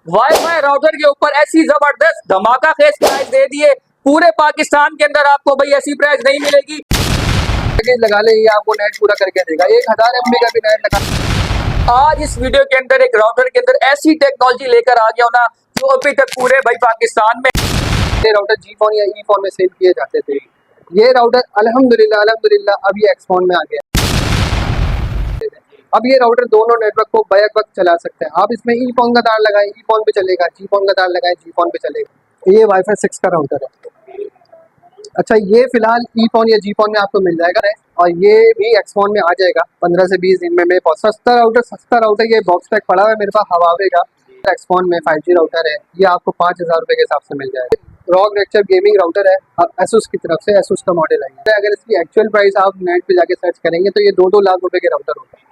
Wifi router के ऊपर ऐसी जबरदस्त धमाका खेज प्राइस दे दिए पूरे पाकिस्तान के अंदर आपको भाई ऐसी प्राइस नहीं मिलेगी। लगा ले, ये आपको नेट पूरा करके देगा, 1000 MB का भी नेट लगा। आज इस वीडियो के अंदर एक राउटर के अंदर ऐसी टेक्नोलॉजी लेकर आ गया ना जो अभी तक पूरे भाई पाकिस्तान में ये राउटर जी फोन या ई फोन में सेल किए जाते थे। ये राउटर अल्हम्दुलिल्लाह अभी एक्स फोन में आ गया। अब ये राउटर दोनों नेटवर्क को बैक वक्त चला सकते हैं। आप इसमें ई फोन का तार लगाएं, ई फोन पे चलेगा, जी फोन का तार लगाएं, जी फोन पे चलेगा। ये वाईफाई 6 का राउटर है। अच्छा, ये फिलहाल ई फोन या जी फोन में आपको मिल जाएगा और ये भी एक्स फोन में आ जाएगा 15 से 20 दिन में। मेरे पास सस्ता राउटर ये बॉक्स पैक पड़ा हुआ है मेरे पास हवावे का। एक्स फोन में 5G राउटर है, ये आपको 5000 रुपये के हिसाब से मिल जाएगा। रॉग नेक्चर गेमिंग राउटर है, एसुस की तरफ से, एसुस का मॉडल है। अगर इसकी एक्चुअल प्राइस आप नेट पे जाके सर्च करेंगे तो ये 2-2 लाख रुपए के राउटर होगा।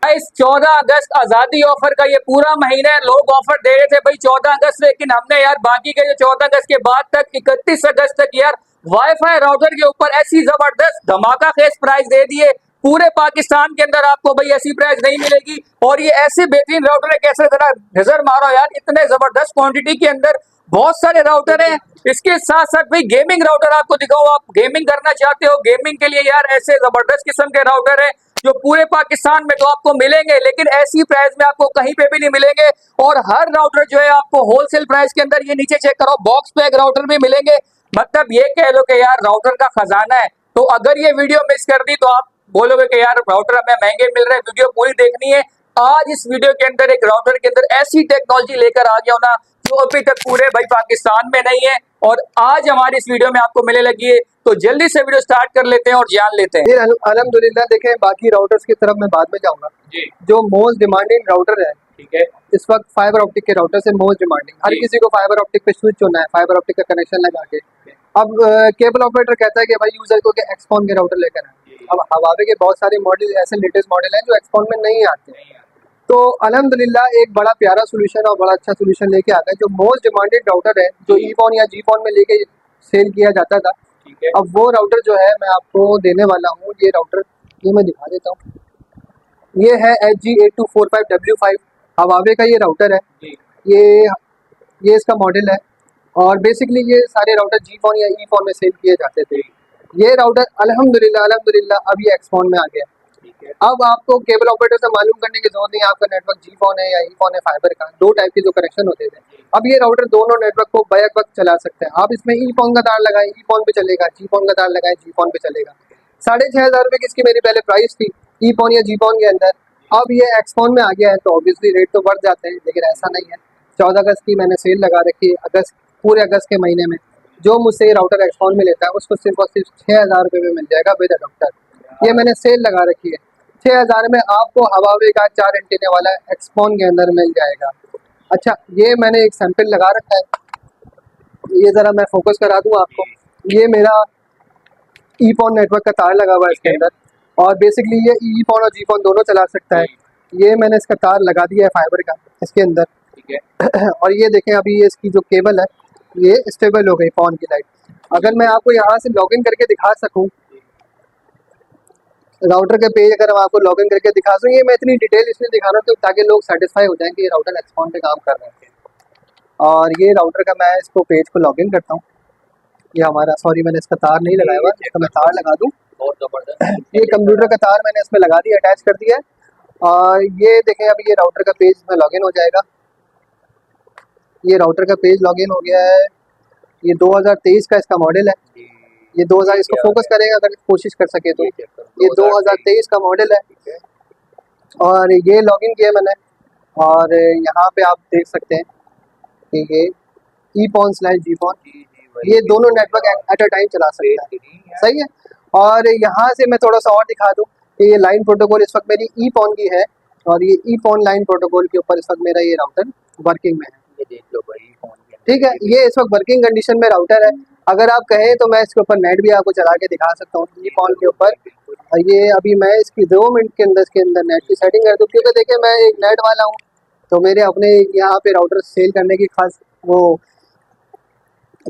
इस 14 अगस्त आजादी ऑफर का ये पूरा महीना है। लोग ऑफर दे रहे थे भाई 14 अगस्त, लेकिन हमने यार बाकी के जो 14 अगस्त के बाद तक 31 अगस्त तक यार वाईफाई राउटर के ऊपर ऐसी जबरदस्त धमाका खेज प्राइस दे दिए पूरे पाकिस्तान के अंदर आपको भाई ऐसी प्राइस नहीं मिलेगी। और ये ऐसे बेहतरीन राउटर है, कैसे जरा नजर मारो यार, इतने जबरदस्त क्वांटिटी के अंदर बहुत सारे राउटर हैं। इसके साथ साथ भाई गेमिंग राउटर आपको दिखाओ, आप गेमिंग करना चाहते हो, गेमिंग के लिए यार ऐसे जबरदस्त किस्म के राउटर है जो पूरे पाकिस्तान में तो आपको मिलेंगे, लेकिन ऐसी प्राइस में आपको कहीं पे भी नहीं मिलेंगे। और हर राउटर जो है आपको होलसेल प्राइस के अंदर, ये नीचे चेक करो, बॉक्स पैक राउटर भी मिलेंगे। मतलब ये कह लो कि यार राउटर का खजाना है। तो अगर ये वीडियो मिस कर दी तो आप बोलोगे कि यार राउटर हमें महंगे मिल रहे हैं। वीडियो पूरी देखनी है। आज इस वीडियो के अंदर एक राउटर के अंदर ऐसी टेक्नोलॉजी लेकर आ गया ना जो अभी तक पूरे भाई पाकिस्तान में नहीं है, और आज हमारी इस वीडियो में आपको मिलने लगी है। तो जल्दी से वीडियो स्टार्ट कर लेते हैं और जान लेते हैं। अल्हम्दुलिल्लाह देखें, बाकी राउटर्स की तरफ मैं बाद में जाऊंगा। जो मोस्ट डिमांडिंग राउटर है, ठीक है, इस वक्त फाइबर ऑप्टिक के राउटर से मोस्ट डिमांडिंग। हर किसी को फाइबर ऑप्टिक पे स्विच होना है, फाइबर ऑप्टिक का कनेक्शन लगा के। अब केबल ऑपरेटर कहता है कि भाई यूजर को एक्सपॉन के राउटर लेकर आए। अब हवावे के बहुत सारे मॉडल ऐसे लेटेस्ट मॉडल हैं जो एक्सपॉन में नहीं आते। तो अल्हम्दुलिल्लाह एक बड़ा प्यारा सोल्यूशन और बड़ा अच्छा सोल्यूशन लेके आ गया। जो मोस्ट डिमांडेड राउटर है, जो ई फोन या जी फोन में लेके सेल किया जाता था, अब वो राउटर जो है मैं आपको देने वाला हूँ। ये राउटर ये मैं दिखा देता हूँ। ये है HG8245W5 हवावे का ये राउटर है। ये इसका मॉडल है और बेसिकली ये सारे राउटर जी फोन या ई फोन में सेल किए जाते थे। ये राउटर अल्हम्दुलिल्लाह अभी एक्स फोन में आ गया। अब आपको केबल ऑपरेटर से मालूम करने की जरूरत नहीं है आपका नेटवर्क जी फोन है या ई फोन है फाइबर का। दो टाइप के जो कनेक्शन होते थे, अब ये राउटर दोनों नेटवर्क को बैक वक्त चला सकते हैं। आप इसमें ई फोन का तार लगाएं, ई फोन पे चलेगा, जी फोन का तार लगाएं, जी फोन पे चलेगा। 6500 रुपये की इसकी मेरी पहले प्राइस थी ई फोन या जी फोन के अंदर। अब ये एक्स फोन में आ गया है तो ऑब्वियसली रेट तो बढ़ जाते हैं, लेकिन ऐसा नहीं है। 14 अगस्त की मैंने सेल लगा रखी है। पूरे अगस्त के महीने में जो मुझसे ये राउटर एक्स फोन में लेता है उसको सिर्फ और सिर्फ 6000 रुपये में मिल जाएगा विद अडॉप्टर। ये मैंने सेल लगा रखी है। 6000 में आपको हवावे का 4 एंटीने वाला एक्सपॉन के अंदर मिल जाएगा। अच्छा, ये मैंने एक सैंपल लगा रखा है, ये ज़रा मैं फोकस करा दूँ आपको। ये मेरा ई फोन नेटवर्क का तार लगा हुआ है इसके अंदर, और बेसिकली ये ई फोन और जी फोन दोनों चला सकता है। ये मैंने इसका तार लगा दिया है फाइबर का इसके अंदर, ठीक है। और ये देखें, अभी ये इसकी जो केबल है ये स्टेबल हो गई फ़ोन की लाइट। अगर मैं आपको यहाँ से लॉगिन करके दिखा सकूँ राउटर के पेज, अगर हम आपको लॉगिन करके दिखा दूँ, ये मैं इतनी डिटेल इसलिए दिखा रहा हूँ तो ताकि लोग सेटिस्फाई हो जाएं कि ये राउटर एक्सपॉन पे काम कर रहे हैं। और ये राउटर का मैं इसको पेज को लॉगिन करता हूँ। ये हमारा, सॉरी मैंने इसका तार नहीं लगाया हुआ, इसका मैं तार लगा दूँ। बहुत ज़बरदस्त ये कंप्यूटर का तार मैंने इसमें लगा दिया, अटैच कर दिया है। और ये देखें, अभी ये राउटर का पेज में लॉगिन हो जाएगा। ये राउटर का पेज लॉगिन हो गया है। ये 2023 का इसका मॉडल है। ये 2000, इसको फोकस करेगा अगर कोशिश कर सके तो। ये 2023 का मॉडल है और ये लॉगिन किया मैंने। और यहाँ पे आप देख सकते हैं कि ये ई फोन स्लैश जी फोन, ये दोनों नेटवर्क एट अ टाइम चला सकता है, सही है। और यहाँ से मैं थोड़ा सा और दिखा दूँ कि ये लाइन प्रोटोकॉल इस वक्त मेरी ई फोन की है और ये ई फोन लाइन प्रोटोकॉल के ऊपर इस वक्त मेरा ये राउटर वर्किंग में है। ये देख लो भाई, ठीक है, ये इस वक्त वर्किंग कंडीशन में राउटर है। अगर आप कहें तो मैं इसके ऊपर नेट भी आपको चला के दिखा सकता हूँ ई फोन के ऊपर। ये अभी मैं इसकी 2 मिनट के अंदर इसके अंदर नेट की सेटिंग कर दूँ, क्योंकि देखिए मैं एक नेट वाला हूँ तो मेरे अपने यहाँ पे राउटर सेल करने की खास वो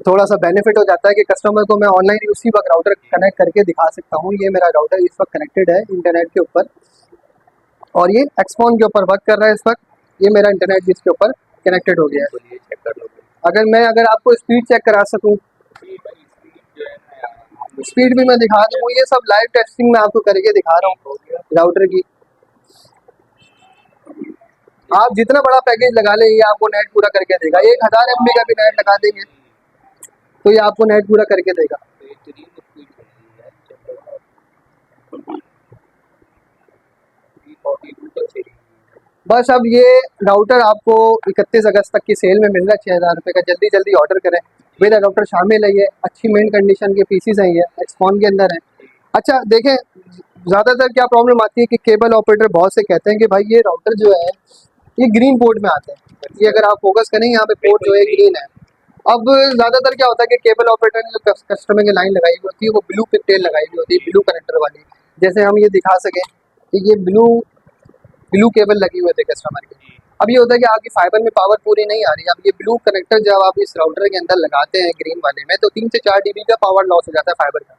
थोड़ा सा बेनिफिट हो जाता है कि कस्टमर को मैं ऑनलाइन उसी वक्त राउटर कनेक्ट करके दिखा सकता हूँ। ये मेरा राउटर इस वक्त कनेक्टेड है इंटरनेट के ऊपर और ये एक्सफोन के ऊपर वर्क कर रहा है इस वक्त। ये मेरा इंटरनेट भी इसके ऊपर कनेक्टेड हो गया है। बोलिए चेक कर लो। अगर आपको स्पीड चेक करा सकूं, स्पीड भी मैं दिखा दूँ, ये सब लाइव टेस्टिंग में आपको करके दिखा रहा हूँ राउटर की। आप जितना बड़ा पैकेज लगा लें ये आपको नेट पूरा करके देगा। 1000 MB का भी नेट लगा देंगे तो ये आपको नेट पूरा करके देगा। बस अब ये राउटर आपको 31 अगस्त तक की सेल में मिल रहा है 6000 रुपये का। जल्दी जल्दी ऑर्डर करें। मेरा राउटर शामिल है, ये अच्छी मेन कंडीशन के पीसीज हैं, ये एक्सपॉन के अंदर है। अच्छा देखें, ज़्यादातर क्या प्रॉब्लम आती है कि केबल ऑपरेटर बहुत से कहते हैं कि भाई ये राउटर जो है ये ग्रीन पोर्ट में आता है। ये अगर आप फोकस करें यहाँ पे पोर्ट जो है ग्रीन है। अब ज़्यादातर क्या होता है कि केबल ऑपरेटर ने जो कस्टमर की लाइन लगाई हुई होती है वो ब्लू पिन लगाई हुई होती है, ब्लू कनेक्टर वाली। जैसे हम ये दिखा सकें कि ये ब्लू केबल लगी हुई है कस्टमर की। अब ये होता है कि आपकी फाइबर में पावर पूरी नहीं आ रही। अब ये ब्लू कनेक्टर जब आप इस राउटर के अंदर लगाते हैं ग्रीन वाले में तो 3 से 4 dB का पावर लॉस हो जाता है फाइबर का।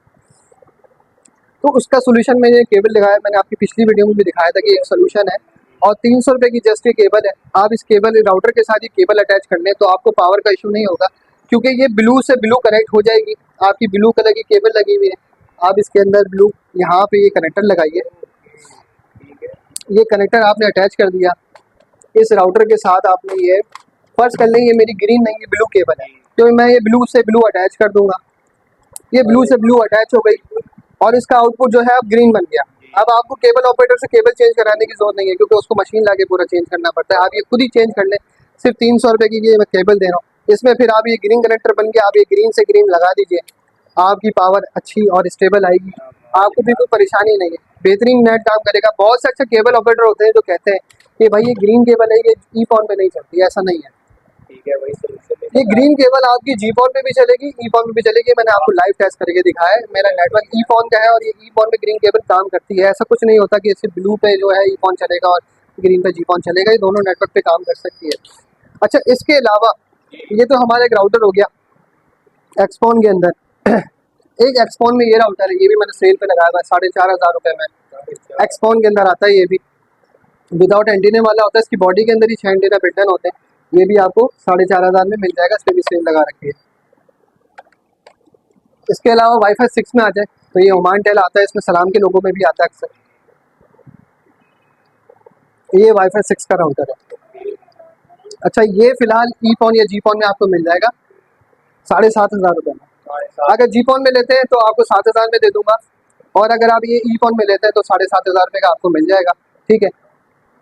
तो उसका सोल्यूशन मैंने केबल लगाया, मैंने आपकी पिछली वीडियो में भी दिखाया था कि एक सोल्यूशन है और 300 रुपये की जस्ट ये केबल है। आप इस केबल राउटर के साथ ये केबल अटैच कर लें तो आपको पावर का इशू नहीं होगा, क्योंकि ये ब्लू से ब्लू कनेक्ट हो जाएगी। आपकी ब्लू कलर की केबल लगी हुई है, आप इसके अंदर ब्लू यहाँ पे ये कनेक्टर लगाइए, ये कनेक्टर आपने अटैच कर दिया इस राउटर के साथ। आपने ये फर्ज कर लें ये मेरी ग्रीन नहीं है ब्लू केबल है, तो मैं ये ब्लू से ब्लू अटैच कर दूंगा। ये ब्लू से ब्लू अटैच हो गई और इसका आउटपुट जो है अब ग्रीन बन गया। अब आपको केबल ऑपरेटर से केबल चेंज कराने की जरूरत नहीं है, क्योंकि उसको मशीन लाके पूरा चेंज करना पड़ता है। आप ये खुद ही चेंज कर लें। सिर्फ 300 रुपये की ये मैं केबल दे रहा हूँ, इसमें फिर आप ये ग्रीन कनेक्टर बन के आप ये ग्रीन से ग्रीन लगा दीजिए, आपकी पावर अच्छी और स्टेबल आएगी, आपको भी कोई परेशानी नहीं है, बेहतरीन नेट काम करेगा। बहुत से अच्छे केबल ऑपरेटर होते हैं जो कहते हैं कि भाई ये ग्रीन केबल है, ये ई-पॉन पे नहीं चलती, ऐसा नहीं है। ठीक है भाई, ये ग्रीन केबल आपकी जी-पॉन पे भी चलेगी, ई-पॉन पे भी चलेगी। मैंने आपको लाइव टेस्ट करके दिखाया है। मेरा नेटवर्क ई-पॉन का है और ये ई-पॉन पे ग्रीन केबल काम करती है। ऐसा कुछ नहीं होता कि सिर्फ ब्लू पे जो है ई-पॉन चलेगा और ग्रीन पे जी-पॉन चलेगा, ये दोनों नेटवर्क पे काम कर सकती है। अच्छा, इसके अलावा ये तो हमारा एक राउटर हो गया एक्सपॉन के अंदर। एक एक्सपॉन में ये राउटर है, ये भी मैंने सेल पे लगाया हुआ है 4500 रुपये में। एक्सपॉन के अंदर आता है, ये भी विदाउट एंटीने वाला होता है। इसकी बॉडी के अंदर ही 6 एंटीना बिल्ट इन होते हैं। ये भी आपको 4500 में मिल जाएगा, इस पर भी सेल लगा रखी है। इसके अलावा वाईफाई 6 में आ जाए तो ये ओमान टेल आता है, इसमें सलाम के लोगों में भी आता है अक्सर। ये वाईफाई 6 का राउटर है। अच्छा, ये फिलहाल ई-पॉन या जी-पॉन में आपको मिल जाएगा 7500 रुपये में। अगर जी-पॉन में लेते हैं तो आपको 7000 में दे दूंगा, और अगर आप ये ई-पॉन में लेते हैं तो 7500 रुपये का आपको मिल जाएगा। ठीक है,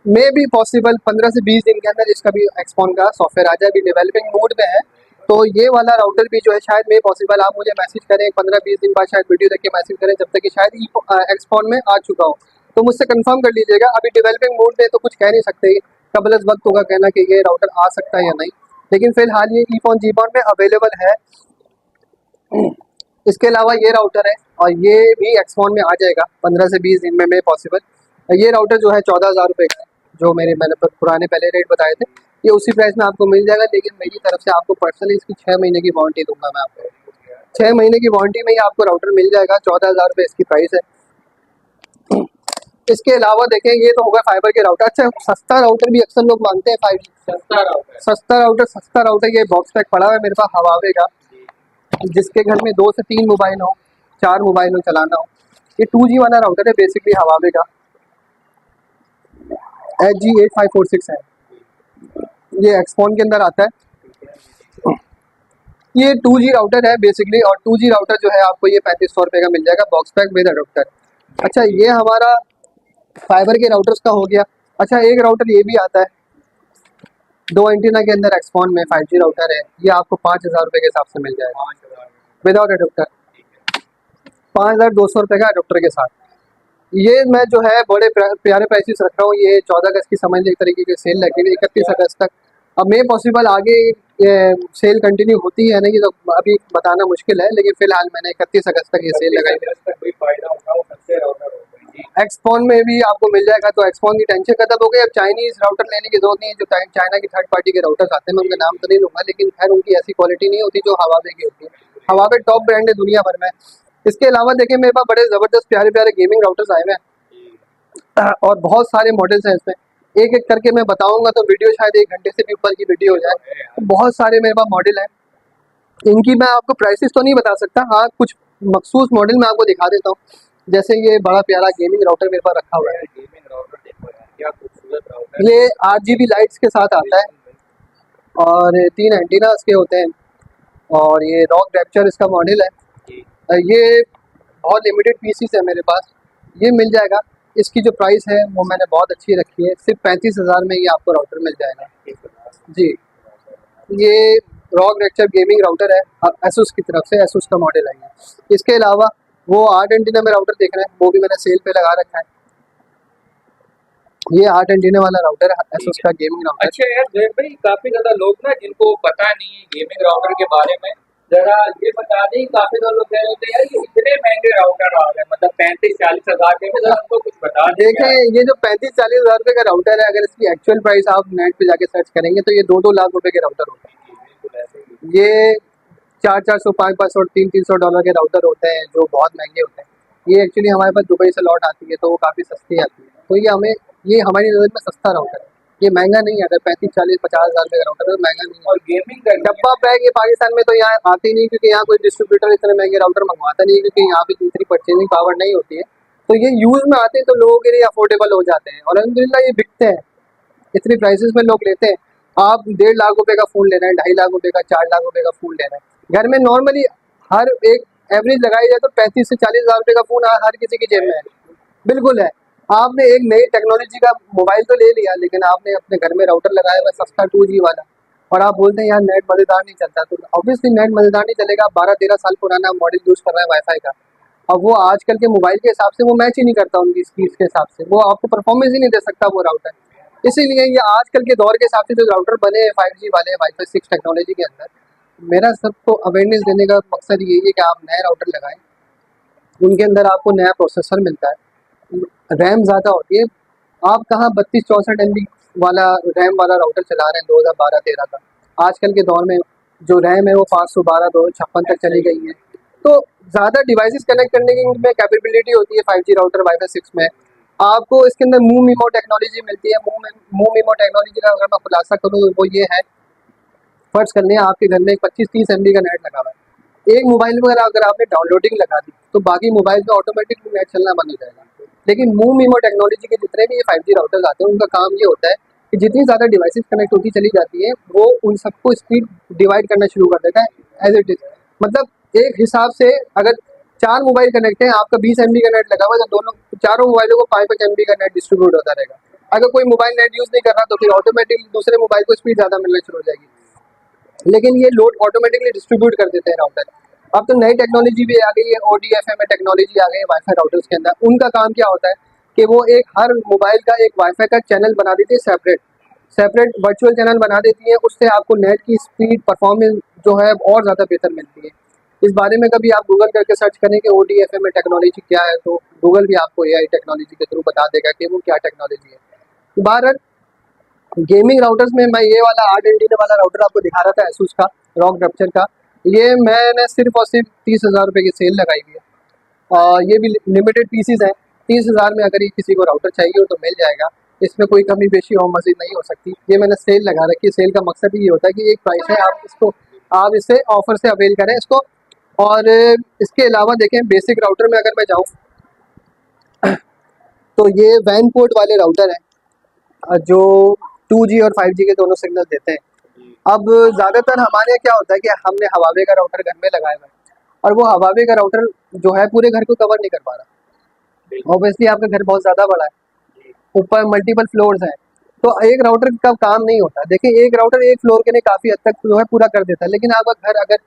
मे भी पॉसिबल 15 से 20 दिन के अंदर इसका भी एक्सपॉन का सॉफ्टवेयर आ जाए। अभी डेवलपिंग मोड में है, तो ये वाला राउटर भी जो है शायद मे पॉसिबल। आप मुझे मैसेज करें 15-20 दिन बाद, शायद वीडियो देख के मैसेज करें जब तक कि शायद एक्सपॉन में आ चुका हो, तो मुझसे कंफर्म कर लीजिएगा। अभी डेवलपिंग मोड में तो कुछ कह नहीं सकते, कबल वक्त होगा कहना कि ये राउटर आ सकता है या नहीं, लेकिन फिलहाल ये ई-पॉन जी-पॉन में अवेलेबल है। इसके अलावा ये राउटर है और ये भी एक्सपॉन में आ जाएगा 15 से 20 दिन में मे पॉसिबल। ये राउटर जो है 14000 रुपये का है, जो मैंने पुराने पहले रेट बताए थे, ये उसी प्राइस में आपको मिल जाएगा। लेकिन मेरी तरफ से आपको पर्सनली इसकी 6 महीने की वारंटी दूंगा मैं आपको। 6 महीने की वारंटी में ही आपको राउटर मिल जाएगा। 14000 रुपये इसकी प्राइस है। इसके अलावा देखें, ये तो होगा फाइबर के राउटर। अच्छा, सस्ता राउटर भी अक्सर लोग मांगते हैं। 5G सस्ता राउटर ये बॉक्स पैक पड़ा हुआ है मेरे पास हवावे का, जिसके घर में 2 से 3 मोबाइल हो, 4 मोबाइल हो चलाना हो। ये 2G वाला राउटर है बेसिकली हवावे का, HG8546 है। ये एक्सपॉन के अंदर आता है। ये 2G राउटर है बेसिकली, और 2G राउटर जो है आपको ये 3500 रुपये का मिल जाएगा बॉक्स पैक विद अडोप्टर। अच्छा, ये हमारा फाइबर के राउटर्स का हो गया। अच्छा, एक राउटर ये भी आता है 2 एंटीना के अंदर एक्सपॉन में 5G राउटर है। ये आपको 5000 रुपये के हिसाब से मिल जाएगा विदाउट अडोप्टर, 5200 रुपये का अडोप्टर के साथ। ये मैं जो है बड़े प्यारे प्राइसेस रख रहा हूँ। ये 14 अगस्त की समझ एक तरीके की सेल लगी हुई 31 अगस्त तक। अब मे पॉसिबल आगे सेल कंटिन्यू होती है नहीं, तो अभी बताना मुश्किल है, लेकिन फिलहाल मैंने 31 अगस्त तक ये सेल लगाई है। एक्सपॉन में भी आपको मिल जाएगा, तो एक्सपॉन की टेंशन खत्म हो गई। अब चाइनीज़ राउटर लेने की जरूरत नहीं है। जो चाइना की थर्ड पार्टी के राउटर्स आते हैं, मैं उनका नाम तो नहीं लूँगा, लेकिन खैर उनकी ऐसी क्वालिटी नहीं होती जो हवावे की होती है। हवावे टॉप ब्रांड है दुनिया भर में। इसके अलावा देखिए, मेरे पास बड़े ज़बरदस्त प्यारे प्यारे गेमिंग राउटर्स आए हुए हैं और बहुत सारे मॉडल्स हैं इसमें। एक एक करके मैं बताऊंगा तो वीडियो शायद 1 घंटे से भी ऊपर की वीडियो हो जाए। तो बहुत सारे मेरे पास मॉडल है, इनकी मैं आपको प्राइसेस तो नहीं बता सकता, हाँ कुछ मखसूस मॉडल मैं आपको दिखा देता हूँ। जैसे ये बड़ा प्यारा गेमिंग राउटर मेरे पास रखा हुआ है, गेमिंग राउटर देखो यार, क्या खूबसूरत राउटर ये 8 GB लाइट्स के साथ आता है और 3 एंटीना इसके होते हैं और ये रॉक रैप्चर इसका मॉडल है। ये बहुत लिमिटेड पीसीस है मेरे पास, ये मिल जाएगा। इसकी जो प्राइस है वो मैंने बहुत अच्छी रखी है, सिर्फ 35,000 में ये आपको राउटर मिल जाएगा जी। ये रॉक रैप्चर गेमिंग राउटर है, एसुस की तरफ से, एसुस का मॉडल है ये। इसके अलावा वो 8 एंटीना में राउटर देख रहे हैं, वो भी मैंने सेल पे लगा रखा है। ये 8 एंटीना वाला राउटर है, एसुस का गेमिंग राउटर। अच्छा यार जोहेब भाई, काफी ज्यादा लोग ना जिनको पता नहीं है गेमिंग राउटर के बारे में, जरा ये बता दें। काफी ज्यादा लोग कह रहे होते हैं यार ये इतने महंगे राउटर आ रहे हैं, मतलब 35-40 हजार के, जरा हमको कुछ बता दें। देखें, ये जो 35-40 हजार रुपए का राउटर है, अगर इसकी एक्चुअल प्राइस आप नेट पे जाके सर्च करेंगे तो ये 2-2 लाख रुपए के राउटर होते हैं। ये 400-400, 500-500, $300-300 के राउटर होते हैं जो बहुत महंगे होते हैं। ये एक्चुअली हमारे पास दुबई से लौट आती है तो वो काफ़ी सस्ती आती है, तो ये हमारी नज़र में सस्ता राउटर है, ये महंगा नहीं है। अगर 35-40-50 हजार रुपए का राउटर है तो महंगा नहीं है। और गेमिंग का डब्बा पैक ये पाकिस्तान में तो यहाँ आते ही नहीं, क्योंकि यहाँ कोई डिस्ट्रीब्यूटर इतने महंगे राउटर मंगवाता नहीं है, क्योंकि यहाँ पे इतनी परचेजिंग पावर नहीं होती है। तो ये यूज़ में आते हैं तो लोगों के लिए अफोर्डेबल हो जाते हैं और अल्हम्दुलिल्लाह ये बिकते हैं, इतनी प्राइसेस में लोग लेते हैं। आप 1.5 लाख रुपए का फ़ोन ले रहे हैं, 2.5 लाख रुपए का, 4 लाख रुपए का फ़ोन ले रहे हैं, घर में नॉर्मली हर एक एवरेज लगाई जाए तो 35 से 40 हजार रुपए का फ़ोन हर किसी की जेब में है, बिल्कुल है। आपने एक नई टेक्नोलॉजी का मोबाइल तो ले लिया, लेकिन आपने अपने घर में राउटर लगाया हुआ सस्ता 2G वाला, और आप बोलते हैं यार नेट मज़ेदार नहीं चलता, तो ऑब्वियसली नेट मज़ेदार नहीं चलेगा। 12-13 साल पुराना मॉडल यूज़ कर रहे हैं वाईफाई का, अब वो आजकल के मोबाइल के हिसाब से वो मैच ही नहीं करता, उनकी स्पीड के हिसाब से वो आपको परफॉर्मेंस ही नहीं दे सकता वो राउटर। इसीलिए ये आजकल के दौर के हिसाब से जो राउटर बने हैं 5G वाले, वाईफाई 6 टेक्नोलॉजी के अंदर, मेरा सबको अवेयरनेस देने का मकसद यही है कि आप नए राउटर लगाएं, उनके अंदर आपको नया प्रोसेसर मिलता है, रैम ज़्यादा होती है। आप कहाँ 32-64 MB वाला रैम वाला राउटर चला रहे हैं 2012-13 का, आजकल के दौर में जो रैम है वो 512, 256 तक चली गई है। तो ज़्यादा डिवाइसेस कनेक्ट करने की में कैपेबिलिटी होती है 5G राउटर वाईफाई 6 में। आपको इसके अंदर मूव मीमो टेक्नोलॉजी मिलती है। मूव मीमो टेक्नोलॉजी का अगर मैं खुलासा करूँ तो वो ये है, फर्ज कर लें आपके घर में 25-30 MB का नेट लगा हुआ है, एक मोबाइल में अगर आपने डाउनलोडिंग लगा दी तो बाकी मोबाइल में ऑटोमेटिकली नेट चलना बंद हो जाएगा। लेकिन मूव मीमो टेक्नोलॉजी के जितने भी ये 5G राउटर्स आते हैं उनका काम ये होता है कि जितनी ज़्यादा डिवाइसेस कनेक्ट होती चली जाती है वो उन सबको स्पीड डिवाइड करना शुरू कर देता है एज इट इज़। मतलब एक हिसाब से अगर 4 मोबाइल कनेक्ट है, आपका 20 MB का नेट लगा हुआ है, तो चारों मोबाइलों को 5-5 MB का नेट डिस्ट्रीब्यूट होता रहेगा। अगर कोई मोबाइल नेट यूज़ नहीं कर रहा तो फिर ऑटोमेटिकली दूसरे मोबाइल को स्पीड ज़्यादा मिलना शुरू हो जाएगी, लेकिन ये लोड ऑटोमेटिकली डिस्ट्रीब्यूट कर देते हैं राउटर। अब तो नई टेक्नोलॉजी भी आ गई है, ODFM टेक्नोलॉजी आ गई है वाईफाई राउटर्स के अंदर। उनका काम क्या होता है कि वो एक हर मोबाइल का एक वाईफाई का चैनल बना देती है, सेपरेट वर्चुअल चैनल बना देती है। उससे आपको नेट की स्पीड परफॉर्मेंस जो है और ज़्यादा बेहतर मिलती है। इस बारे में कभी आप गूगल करके सर्च करें कि ODFM टेक्नोलॉजी क्या है, तो गूगल भी आपको AI टेक्नोलॉजी के थ्रू बता देगा कि वो क्या टेक्नोलॉजी है। बहरहाल गेमिंग राउटर्स में मैं ये वाला 8 एंटीना वाला राउटर आपको दिखा रहा था, एसूस का रॉक रैप्चर का, ये मैंने सिर्फ और सिर्फ 30,000 रुपये की सेल लगाई हुई है और ये भी लिमिटेड पीसीज हैं। 30,000 में अगर ये किसी को राउटर चाहिए हो तो मिल जाएगा, इसमें कोई कमी बेशी और मजीद नहीं हो सकती। ये मैंने सेल लगा रखी है, सेल का मकसद ये होता है कि एक प्राइस है, आप इससे ऑफर से अवेल करें इसको। और इसके अलावा देखें बेसिक राउटर में अगर मैं जाऊँ तो ये वैन पोर्ट वाले राउटर हैं जो 2G और 5G के दोनों सिग्नल देते हैं। अब ज़्यादातर हमारे यहाँ क्या होता है कि हमने हवावे का राउटर घर में लगाया हुआ है और वो हवावे का राउटर जो है पूरे घर को कवर नहीं कर पा रहा। ऑब्वियसली आपका घर बहुत ज़्यादा बड़ा है, ऊपर मल्टीपल फ्लोर्स हैं, तो एक राउटर का काम नहीं होता। देखिए एक राउटर एक फ्लोर के लिए काफ़ी हद तक जो है पूरा कर देता है, लेकिन आपका घर अगर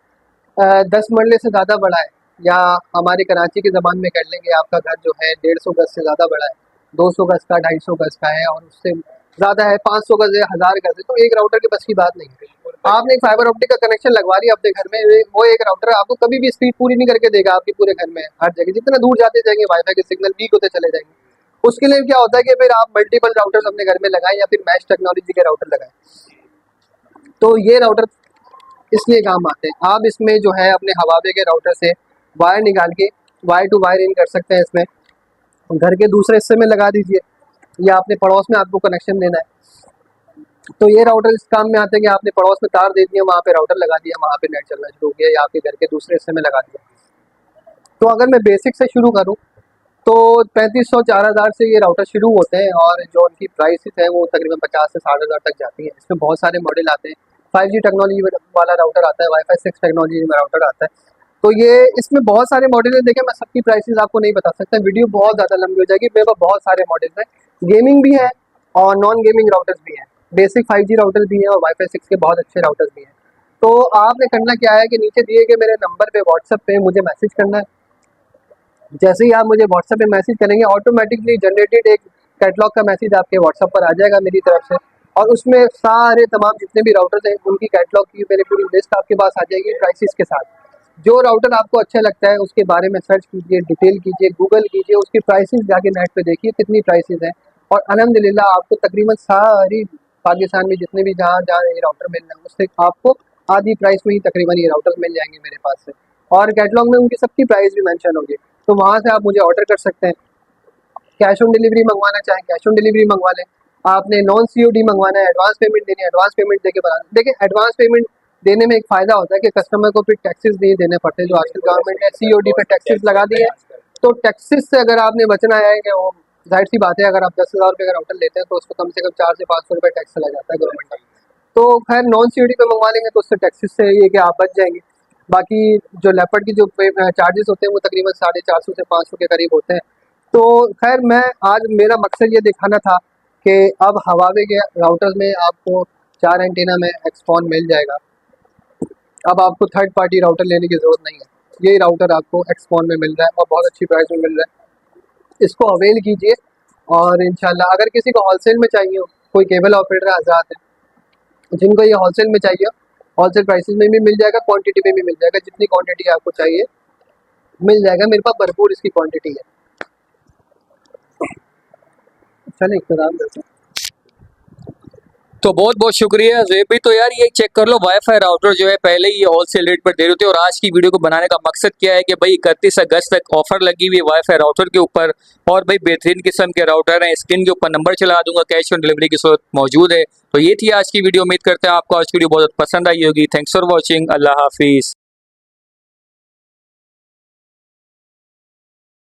10 मरले से ज़्यादा बड़ा है, या हमारे कराची के ज़बान में कर लेंगे आपका घर जो है 150 गज से ज़्यादा बड़ा है, 200 गज का, 250 गज का है और उससे ज़्यादा है, 500 गज है, 1000 गज है, तो एक राउटर के बस की बात नहीं है। आपने एक फाइबर ऑप्टिक का कनेक्शन लगवा दिया अपने घर में, वो एक राउटर आपको कभी भी स्पीड पूरी नहीं करके देगा आपके पूरे घर में। हर जगह जितना दूर जाते जाएंगे वाईफाई के सिग्नल वीक होते चले जाएंगे। उसके लिए क्या होता है कि फिर आप मल्टीपल राउटर्स अपने घर में लगाएं या फिर मैश टेक्नोलॉजी के राउटर लगाएं। तो ये राउटर इसलिए काम आते हैं। आप इसमें जो है अपने हवावे के राउटर से वायर निकाल के वायर टू वायर इन कर सकते हैं, इसमें घर के दूसरे हिस्से में लगा दीजिए या अपने पड़ोस में आपको कनेक्शन देना है, तो ये राउटर इस काम में आते हैं कि आपने पड़ोस में तार दे दिया, वहाँ पे राउटर लगा दिया, वहाँ पे नेट चलना शुरू हो गया, या आपके घर के दूसरे हिस्से में लगा दिया। तो अगर मैं बेसिक से शुरू करूँ तो 3500 4000 से ये राउटर शुरू होते हैं, और जो उनकी प्राइसेस है वो तकरीबन 50 से 60,000 तक जाती है। इसमें बहुत सारे मॉडल आते हैं, 5G टेक्नोलॉजी वाला राउटर आता है, वाईफाई 6 टेक्नोलॉजी में राउटर आता है। तो ये इसमें बहुत सारे मॉडल हैं। देखिए, मैं सबकी प्राइसेस आपको नहीं बता सकता, वीडियो बहुत ज़्यादा लंबी हो जाएगी। मेरे पास बहुत सारे मॉडल्स हैं, गेमिंग भी है और नॉन गेमिंग राउटर्स भी हैं, बेसिक 5G राउटर भी हैं और वाईफाई 6 के बहुत अच्छे राउटर्स भी हैं। तो आपने करना क्या है कि नीचे दिए गए मेरे नंबर पे व्हाट्सएप पे मुझे मैसेज करना है। जैसे ही आप मुझे व्हाट्सएप पे मैसेज करेंगे, ऑटोमेटिकली जनरेटेड एक कैटलॉग का मैसेज आपके व्हाट्सएप पर आ जाएगा मेरी तरफ से, और उसमें सारे तमाम जितने भी राउटर्स हैं उनकी कैटलॉग की मेरी पूरी लिस्ट आपके पास आ जाएगी प्राइसेस के साथ। जो राउटर आपको अच्छा लगता है उसके बारे में सर्च कीजिए, डिटेल कीजिए, गूगल कीजिए, उसकी प्राइसेस जाके नेट पे देखिए कितनी प्राइसेस हैं, और अल्हम्दुलिल्लाह आपको तकरीबन सारी पाकिस्तान में जितने भी जहाँ जहाँ ये राउटर मिल रहे हैं उससे आपको आधी प्राइस में ही तकरीबन ये राउटर मिल जाएंगे मेरे पास से, और कैटलॉग में उनकी सबकी प्राइस भी मेंशन होगी। तो वहाँ से आप मुझे ऑर्डर कर सकते हैं। कैश ऑन डिलीवरी मंगवाना चाहें कैश ऑन डिलीवरी मंगवा लें, आपने नॉन COD मंगवाना है, एडवांस पेमेंट देनी है, एडवांस पेमेंट देके बना। देखिए, एडवांस पेमेंट देने में एक फ़ायदा होता है कि कस्टमर को फिर टैक्सेस नहीं देने पड़ते, जो आजकल गवर्नमेंट ने COD पे टैक्सेस लगा दिए हैं। तो टैक्सेस से अगर आपने बचना है कि वो जाहिर सी बात है, अगर आप 10,000 रुपये का राउटर लेते हैं तो उसको कम से कम 400 से 500 रुपये टैक्स चला जाता है गवर्नमेंट का। तो खैर नॉन COD पे मंगवा लेंगे तो उससे टैक्सेस से ये कि आप बच जाएंगे। बाकी जो लेपर्ड की जो चार्जेस होते हैं वो तकरीबन 450 से 500 के करीब होते हैं। तो खैर मैं आज मेरा मकसद ये दिखाना था कि अब हवावे के राउटर में आपको 4 एंटीना में एक्सपॉन मिल जाएगा। अब आपको थर्ड पार्टी राउटर लेने की ज़रूरत नहीं है, यही राउटर आपको एक्सपॉन में मिल रहा है और बहुत अच्छी प्राइस में मिल रहा है। इसको अवेल कीजिए, और इंशाल्लाह अगर किसी को होलसेल में चाहिए हो, कोई केबल ऑपरेटर आज़ाद है जिनको ये होलसेल में चाहिए, होलसेल प्राइसेस में भी मिल जाएगा, क्वांटिटी में भी मिल जाएगा, जितनी क्वांटिटी आपको चाहिए मिल जाएगा। मेरे पास भरपूर इसकी क्वांटिटी है। चलिए इख्तिताम करते हैं। तो बहुत बहुत शुक्रिया जेबी। तो यार ये चेक कर लो, वाईफाई राउटर जो है पहले ही होलसेल रेट पर दे रहे थे, और आज की वीडियो को बनाने का मकसद क्या है कि भाई 31 अगस्त तक ऑफर लगी हुई है वाईफाई राउटर के ऊपर, और भाई बेहतरीन किस्म के राउटर हैं। स्क्रीन के ऊपर नंबर चला दूंगा, कैश ऑन डिलीवरी की सूरत मौजूद है। तो ये थी आज की वीडियो, उम्मीद करते हैं आपको आज की वीडियो बहुत पसंद आई होगी। थैंक्स फॉर वॉचिंग, अल्लाह हाफिज़।